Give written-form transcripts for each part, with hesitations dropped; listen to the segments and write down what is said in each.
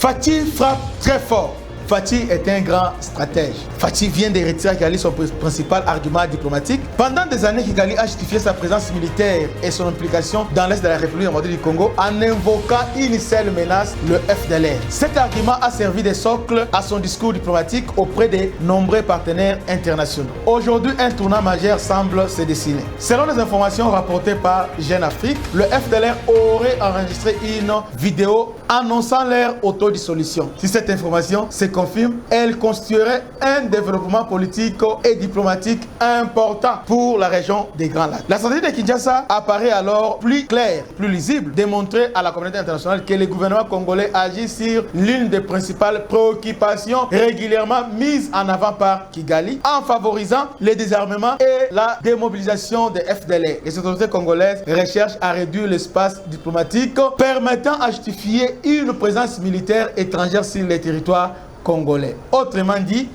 Fati frappe très fort. Fati est un grand stratège. Fati vient de retirer Kigali son principal argument diplomatique. Pendant des années, Kigali a justifié sa présence militaire et son implication dans l'est de la République démocratique du Congo en invoquant une seule menace, le FDLR. Cet argument a servi de socle à son discours diplomatique auprès de nombreux partenaires internationaux. Aujourd'hui, un tournant majeur semble se dessiner. Selon les informations rapportées par Jeune Afrique, le FDLR aurait enregistré une vidéo annonçant leur autodissolution. Si cette information se confirme, elle constituerait un développement politique et diplomatique important pour la région des Grands Lacs. La stratégie de Kinshasa apparaît alors plus claire, plus lisible, démontrer à la communauté internationale que le gouvernement congolais agit sur l'une des principales préoccupations régulièrement mises en avant par Kigali, en favorisant le désarmement et la démobilisation des FDLR. Les autorités congolaises recherchent à réduire l'espace diplomatique permettant à justifier une présence militaire étrangère sur les territoires congolais. Autrement dit,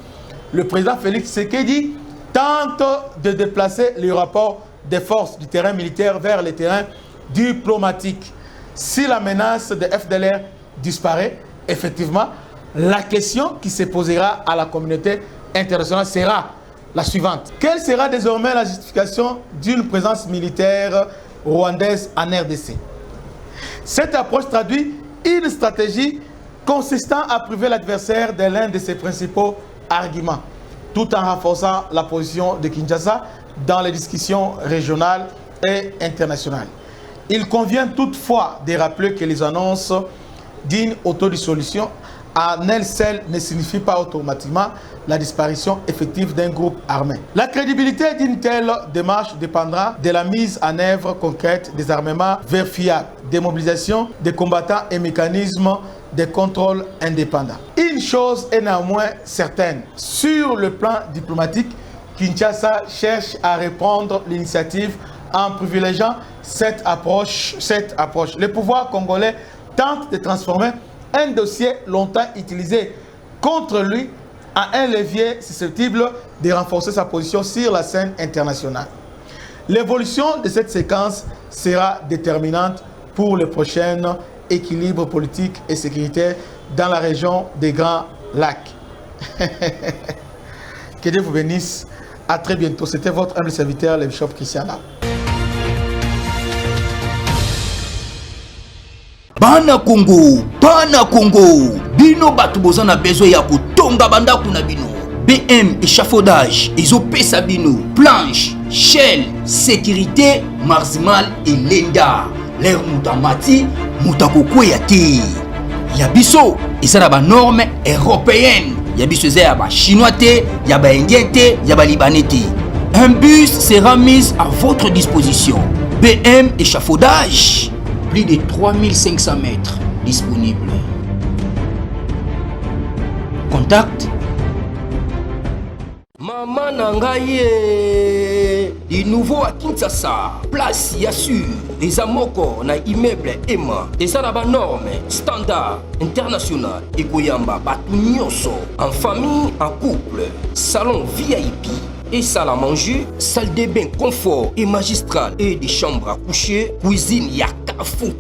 le président Félix Tshisekedi tente de déplacer le rapport des forces du terrain militaire vers le terrain diplomatique. Si la menace de FDLR disparaît, effectivement, la question qui se posera à la communauté internationale sera la suivante. Quelle sera désormais la justification d'une présence militaire rwandaise en RDC? Cette approche traduit une stratégie consistant à priver l'adversaire de l'un de ses principaux arguments, tout en renforçant la position de Kinshasa dans les discussions régionales et internationales. Il convient toutefois de rappeler que les annonces d'une autodissolution en elles seules ne signifient pas automatiquement la disparition effective d'un groupe armé. La crédibilité d'une telle démarche dépendra de la mise en œuvre concrète des armements vérifiables, des mobilisations des combattants et mécanismes de contrôle indépendants. Une chose est néanmoins certaine, sur le plan diplomatique, Kinshasa cherche à reprendre l'initiative en privilégiant cette approche. Le pouvoir congolais tente de transformer un dossier longtemps utilisé contre lui en un levier susceptible de renforcer sa position sur la scène internationale. L'évolution de cette séquence sera déterminante pour le prochain équilibre politique et sécuritaire dans la région des Grands Lacs. Que Dieu vous bénisse. À très bientôt. C'était votre humble serviteur, le bishop Christian Lam. Bana Congo, bino batu bozana besoin ya kutonga bandaku na bino. BM échafaudage, ezopesa bino, planche, shell, sécurité, marzimal et lenda. L'air mutamati, mutakoko ya te. Yabiso, ezala ba norme européenne. Yabiso ezala ba chinois te, ya ba indien te, ya ba libanais te. Un bus sera mis à votre disposition. BM échafaudage. Plus de 3500 mètres disponibles. Contact. Maman Nangaye, du nouveau à Kinshasa, place Yassur, des amoko na immeuble Emma, des arabes normes, standard, international, et Goyamba, batu nyonso, en famille, en couple, salon VIP. Et salle à manger, salle de bain confort et magistral et des chambres à coucher, cuisine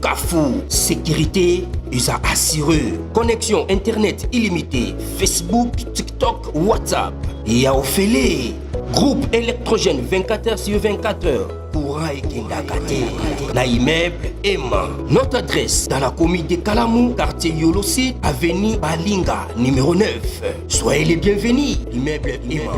Kafou, sécurité ils a assuré, connexion internet illimitée, Facebook, TikTok, WhatsApp et à Ophélie, groupe électrogène 24h/24 pour Kendakate, la immeuble Emma. Notre adresse dans la commune de Kalamou, quartier Yolosi, avenue Balinga, numéro 9. Soyez les bienvenus, immeuble Emma.